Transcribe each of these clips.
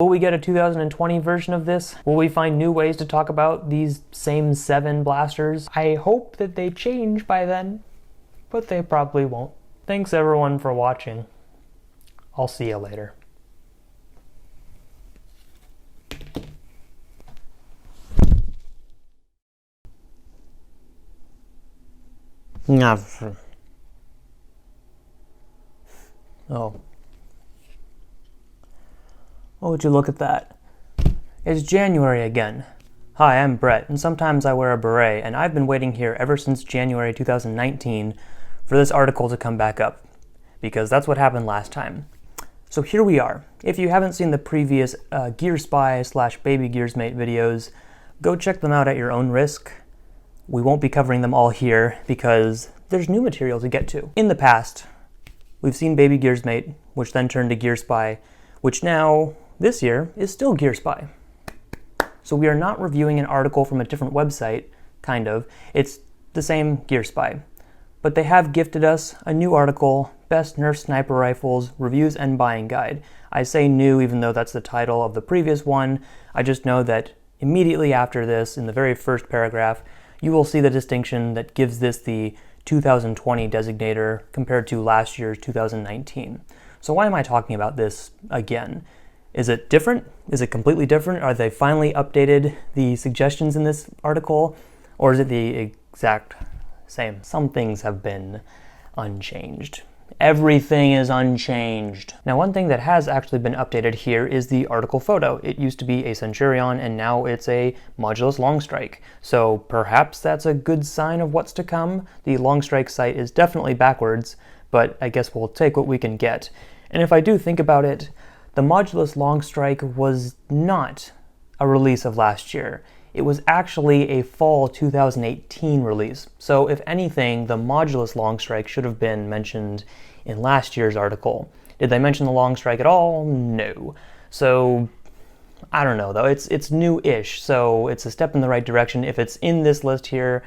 Will we get a 2020 version of this? Will we find new ways to talk about these same 7 blasters? I hope that they change by then, but they probably won't. Thanks everyone for watching. I'll see you later. Oh. Oh, would you look at that? It's January again. Hi, I'm Bret, and sometimes I wear a beret, and I've been waiting here ever since January 2019 for this article to come back up, because that's what happened last time. So here we are. If you haven't seen the previous Gear Spy / Baby Gears Mate videos, go check them out at your own risk. We won't be covering them all here because there's new material to get to. In the past, we've seen Baby Gears Mate, which then turned to Gear Spy, which now, this year, is still Gear Spy. So we are not reviewing an article from a different website, kind of. It's the same Gear Spy. But they have gifted us a new article, Best Nerf Sniper Rifles, Reviews and Buying Guide. I say new even though that's the title of the previous one. I just know that immediately after this, in the very first paragraph, you will see the distinction that gives this the 2020 designator compared to last year's 2019. So why am I talking about this again? Is it different? Is it completely different? Are they finally updated the suggestions in this article? Or is it the exact same? Some things have been unchanged. Everything is unchanged. Now, one thing that has actually been updated here is the article photo. It used to be a Centurion and now it's a modulus Longstrike. So perhaps that's a good sign of what's to come. The Longstrike site is definitely backwards, but I guess we'll take what we can get. And if I do think about it, the modulus Longstrike was not a release of last year. It was actually a fall 2018 release. So if anything, the modulus Longstrike should have been mentioned in last year's article. Did they mention the Longstrike at all? No. So I don't know though, it's new-ish, so it's a step in the right direction. If it's in this list here,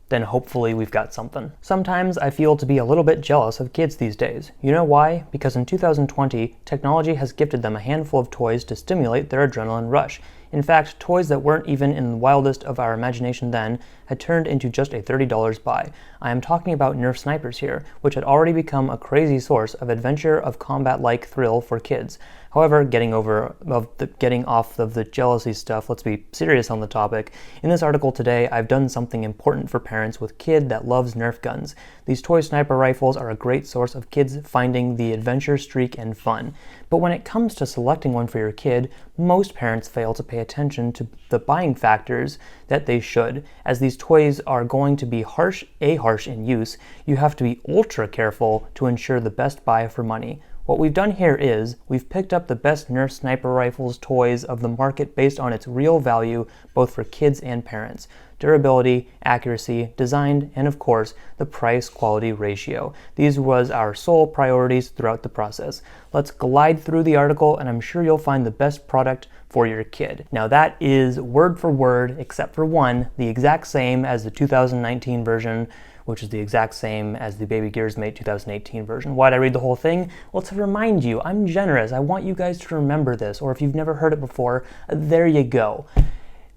then hopefully we've got something. Sometimes I feel to be a little bit jealous of kids these days. You know why? Because in 2020, technology has gifted them a handful of toys to stimulate their adrenaline rush. In fact, toys that weren't even in the wildest of our imagination then had turned into just a $30 buy. I am talking about Nerf snipers here, which had already become a crazy source of adventure of combat-like thrill for kids. However, getting off of the jealousy stuff, let's be serious on the topic. In this article today, I've done something important for parents with kid that loves Nerf guns. These toy sniper rifles are a great source of kids finding the adventure streak and fun. But when it comes to selecting one for your kid, most parents fail to pay attention to the buying factors that they should. As these toys are going to be harsh in use, you have to be ultra careful to ensure the best buy for money. What we've done here is, we've picked up the best Nerf sniper rifles toys of the market based on its real value, both for kids and parents. Durability, accuracy, design, and of course, the price-quality ratio. These was our sole priorities throughout the process. Let's glide through the article and I'm sure you'll find the best product for your kid. Now that is word for word, except for one, the exact same as the 2019 version, which is the exact same as the Baby Gears Mate 2018 version. Why'd I read the whole thing? Well, to remind you, I'm generous. I want you guys to remember this, or if you've never heard it before, there you go.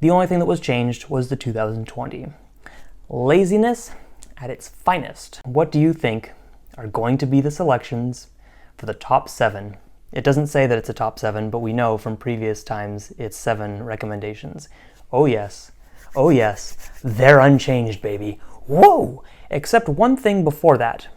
The only thing that was changed was the 2020. Laziness at its finest. What do you think are going to be the selections for the top 7? It doesn't say that it's a top 7, but we know from previous times it's 7 recommendations. Oh yes, they're unchanged, baby. Whoa! Except one thing before that.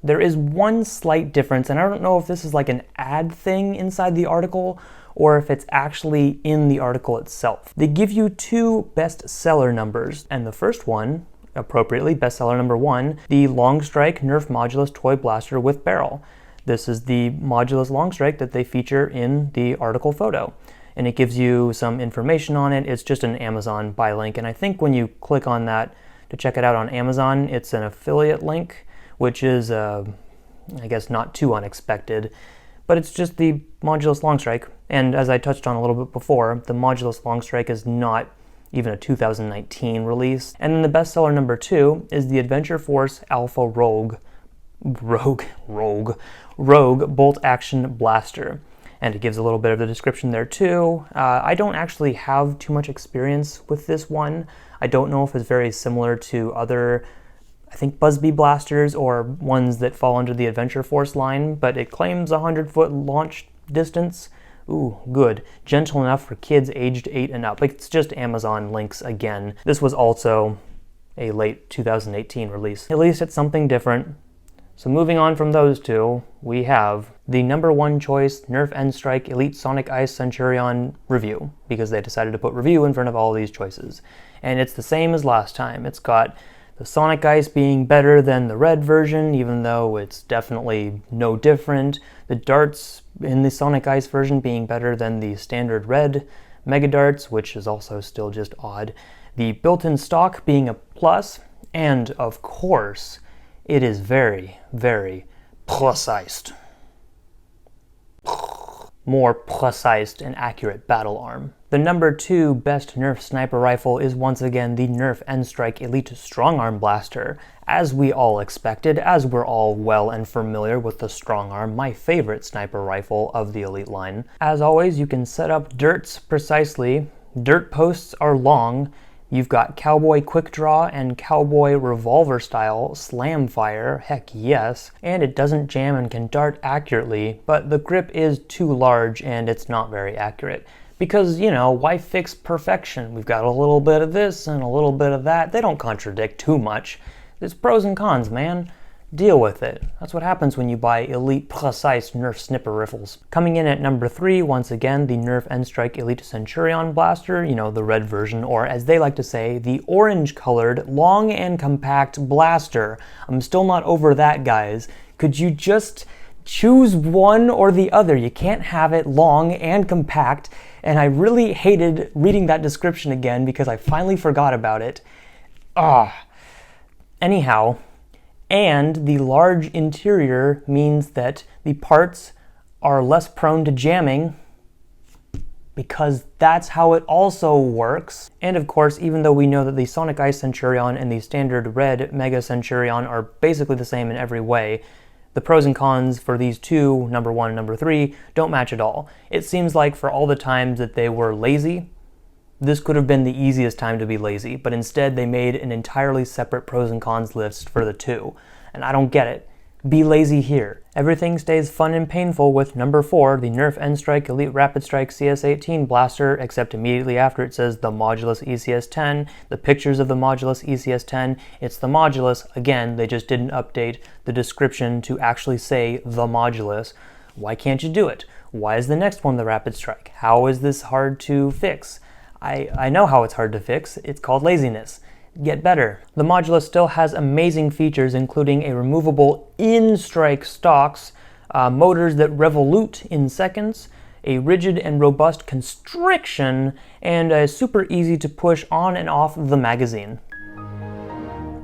There is one slight difference, and I don't know if this is like an ad thing inside the article or if it's actually in the article itself. They give you 2 bestseller numbers, and the first one, appropriately bestseller number 1, the Longstrike Nerf Modulus Toy Blaster with Barrel. This is the Modulus Longstrike that they feature in the article photo. And it gives you some information on it. It's just an Amazon buy link, and I think when you click on that to check it out on Amazon, it's an affiliate link, which is, I guess, not too unexpected. But it's just the Modulus Longstrike, and as I touched on a little bit before, the Modulus Longstrike is not even a 2019 release. And then the bestseller number 2 is the Adventure Force Alpha Rogue Bolt Action Blaster. and it gives a little bit of the description there too. I don't actually have too much experience with this one. I don't know if it's very similar to other, I think, Busby blasters or ones that fall under the Adventure Force line, but it claims 100-foot launch distance. Ooh, good. Gentle enough for kids aged 8 and up. It's just Amazon links again. This was also a late 2018 release. At least it's something different. So moving on from those two, we have the #1 choice Nerf N-Strike Elite Sonic Ice Centurion review, because they decided to put review in front of all these choices. And it's the same as last time. It's got the Sonic Ice being better than the red version, even though it's definitely no different. The darts in the Sonic Ice version being better than the standard red Mega Darts, which is also still just odd. The built-in stock being a plus, and of course, it is very, very precise. More precise and accurate battle arm. The #2 best Nerf sniper rifle is once again the Nerf N-Strike Elite Strongarm Blaster, as we all expected, as we're all well and familiar with the Strongarm, my favorite sniper rifle of the Elite line. As always, you can set up dirts precisely. Dirt posts are long. You've got Cowboy Quick Draw and Cowboy Revolver style slam fire, heck yes, and it doesn't jam and can dart accurately, but the grip is too large and it's not very accurate. Because, you know, why fix perfection? We've got a little bit of this and a little bit of that. They don't contradict too much. There's pros and cons, man. Deal with it. That's what happens when you buy elite precise Nerf snipper rifles. Coming in at #3, once again, the Nerf N-Strike Elite Centurion Blaster, you know, the red version, or as they like to say, the orange-colored, long and compact blaster. I'm still not over that, guys. Could you just choose one or the other? You can't have it long and compact, and I really hated reading that description again because I finally forgot about it. Anyhow, and the large interior means that the parts are less prone to jamming, because that's how it also works. And of course, even though we know that the Sonic Ice Centurion and the standard red Mega Centurion are basically the same in every way, the pros and cons for these two, #1 and #3, don't match at all. It seems like for all the times that they were lazy, this could have been the easiest time to be lazy, but instead they made an entirely separate pros and cons list for the two. And I don't get it. Be lazy here. Everything stays fun and painful with #4, the Nerf N-Strike Elite Rapidstrike CS18 Blaster, except immediately after it says the Modulus ECS-10, the pictures of the Modulus ECS-10, it's the Modulus. Again, they just didn't update the description to actually say the Modulus. Why can't you do it? Why is the next one the Rapidstrike? How is this hard to fix? I know how it's hard to fix. It's called laziness. Get better. The Modulus still has amazing features, including a removable in-strike stocks, motors that revolute in seconds, a rigid and robust constriction, and a super easy to push on and off the magazine.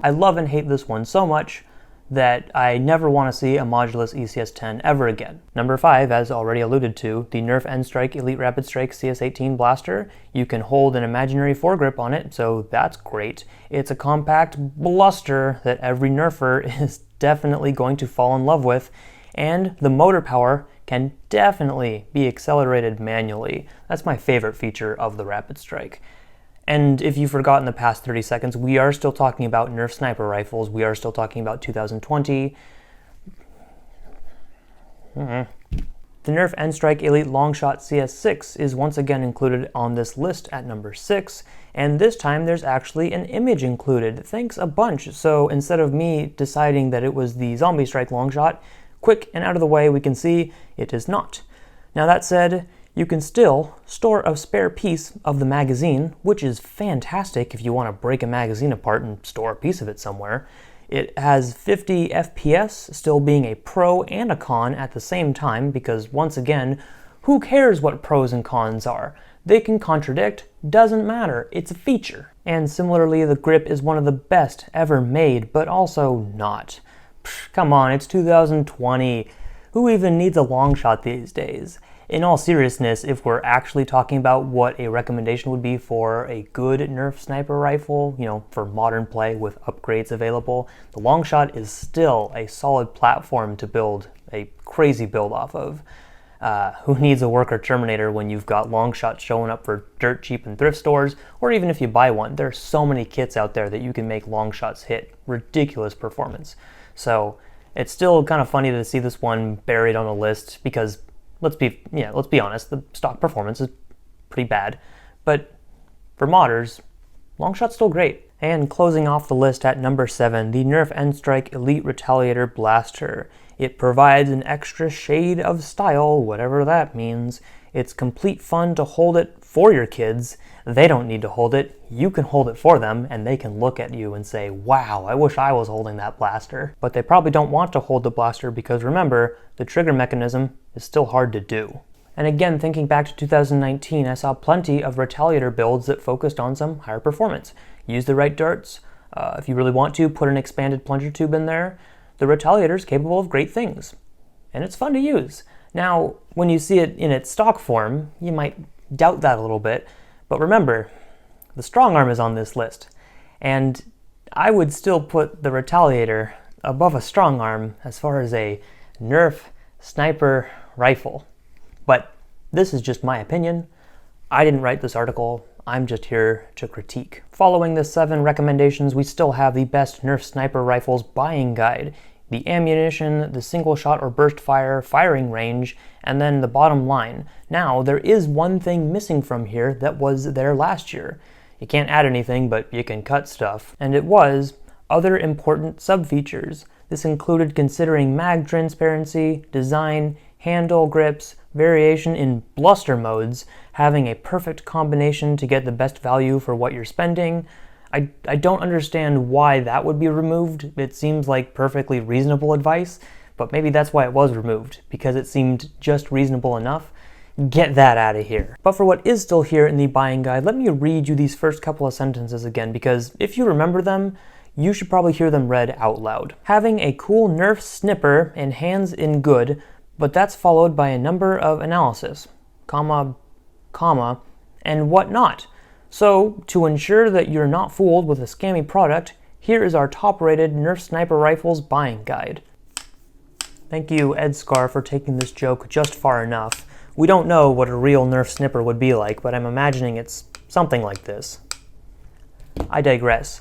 I love and hate this one so much that I never want to see a Modulus ECS-10 ever again. #5, as already alluded to, the Nerf N-Strike Elite Rapidstrike CS18 Blaster. You can hold an imaginary foregrip on it, so that's great. It's a compact bluster that every Nerfer is definitely going to fall in love with, and the motor power can definitely be accelerated manually. That's my favorite feature of the Rapidstrike. And if you forgot in the past 30 seconds, we are still talking about Nerf sniper rifles. We are still talking about 2020. The Nerf N-Strike Elite Longshot CS6 is once again included on this list at #6, and this time there's actually an image included. Thanks a bunch. So instead of me deciding that it was the Zombie Strike Longshot, quick and out of the way, we can see it is not. Now that said, you can still store a spare piece of the magazine, which is fantastic if you want to break a magazine apart and store a piece of it somewhere. It has 50 FPS, still being a pro and a con at the same time, because once again, who cares what pros and cons are? They can contradict, doesn't matter, it's a feature. And similarly, the grip is one of the best ever made, but also not. Come on, it's 2020. Who even needs a Longshot these days? In all seriousness, if we're actually talking about what a recommendation would be for a good Nerf sniper rifle, you know, for modern play with upgrades available, the Longshot is still a solid platform to build a crazy build off of. Who needs a worker Terminator when you've got Longshot showing up for dirt cheap in thrift stores, or even if you buy one, there are so many kits out there that you can make Longshots hit ridiculous performance. So it's still kind of funny to see this one buried on a list because let's be honest, the stock performance is pretty bad. But for modders, Longshot's still great. And closing off the list at number 7, the Nerf N-Strike Elite Retaliator Blaster. It provides an extra shade of style, whatever that means. It's complete fun to hold it for your kids. They don't need to hold it. You can hold it for them, and they can look at you and say, wow, I wish I was holding that blaster. But they probably don't want to hold the blaster because remember, the trigger mechanism is still hard to do. And again, thinking back to 2019, I saw plenty of Retaliator builds that focused on some higher performance. Use the right darts. If you really want to, put an expanded plunger tube in there. The Retaliator is capable of great things, and it's fun to use. Now, when you see it in its stock form, you might doubt that a little bit, but remember, the Strongarm is on this list, and I would still put the Retaliator above a Strongarm as far as a Nerf sniper rifle. But this is just my opinion. I didn't write this article. I'm just here to critique. Following the 7 recommendations, we still have the best Nerf sniper rifles buying guide, the ammunition, the single shot or burst fire, firing range, and then the bottom line. Now, there is one thing missing from here that was there last year. You can't add anything, but you can cut stuff. And it was other important sub-features. This included considering mag transparency, design, handle grips, variation in bluster modes, having a perfect combination to get the best value for what you're spending. I don't understand why that would be removed. It seems like perfectly reasonable advice, but maybe that's why it was removed, because it seemed just reasonable enough. Get that out of here. But for what is still here in the buying guide, let me read you these first couple of sentences again, because if you remember them, you should probably hear them read out loud. Having a cool Nerf snipper and hands in good, but that's followed by a number of analysis, comma, and whatnot. So, to ensure that you're not fooled with a scammy product, here is our top-rated Nerf sniper rifles buying guide. Thank you, Ed Scar, for taking this joke just far enough. We don't know what a real Nerf snipper would be like, but I'm imagining it's something like this. I digress.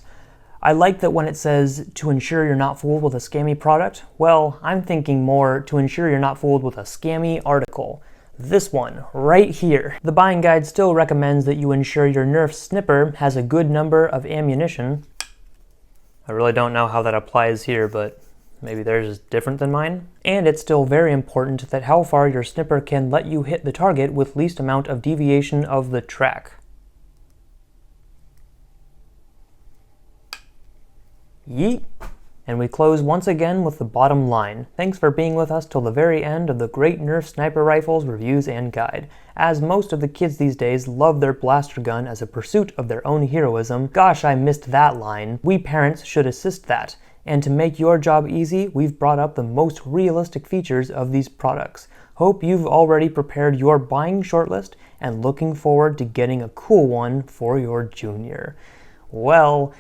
I like that when it says, to ensure you're not fooled with a scammy product, well, I'm thinking more to ensure you're not fooled with a scammy article. This one, right here. The buying guide still recommends that you ensure your Nerf snipper has a good number of ammunition. I really don't know how that applies here, but maybe theirs is different than mine. And it's still very important that how far your snipper can let you hit the target with least amount of deviation of the track. Yeet! And we close once again with the bottom line. Thanks for being with us till the very end of the great Nerf sniper rifles reviews and guide. As most of the kids these days love their blaster gun as a pursuit of their own heroism, gosh, I missed that line. We parents should assist that. And to make your job easy, we've brought up the most realistic features of these products. Hope you've already prepared your buying shortlist and looking forward to getting a cool one for your junior. Well,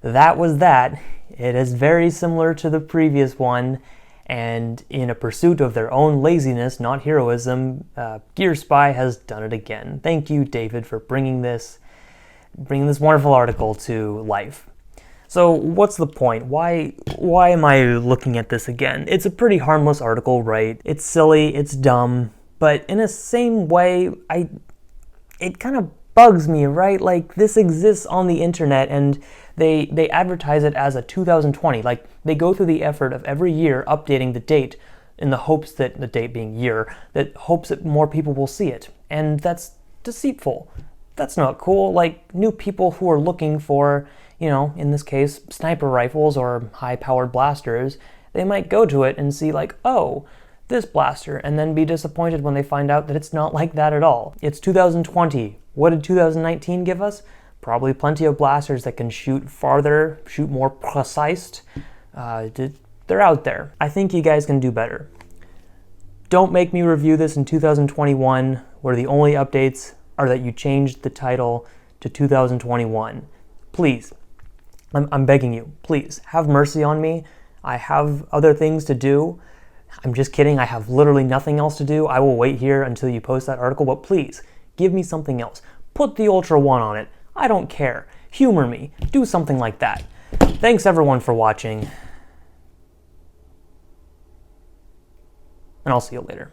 that was that. It is very similar to the previous one, and in a pursuit of their own laziness, not heroism, Gear Spy has done it again. Thank you, David, for bringing this wonderful article to life. So what's the point? Why am I looking at this again? It's a pretty harmless article, right? It's silly, it's dumb, but in a same way, it kind of bugs me, right? Like, this exists on the internet, and they advertise it as a 2020. Like, they go through the effort of every year updating the date in the hopes that, the date being year, that hopes that more people will see it. And that's deceitful. That's not cool. Like, new people who are looking for, in this case, sniper rifles or high-powered blasters, they might go to it and see like, oh, this blaster, and then be disappointed when they find out that it's not like that at all. It's 2020. What did 2019 give us? Probably plenty of blasters that can shoot farther, shoot more precise. They're out there. I think you guys can do better. Don't make me review this in 2021, where the only updates are that you changed the title to 2021. Please, I'm begging you, please, have mercy on me. I have other things to do. I'm just kidding. I have literally nothing else to do. I will wait here until you post that article, but please give me something else. Put the Ultra 1 on it. I don't care. Humor me. Do something like that. Thanks everyone for watching. And I'll see you later.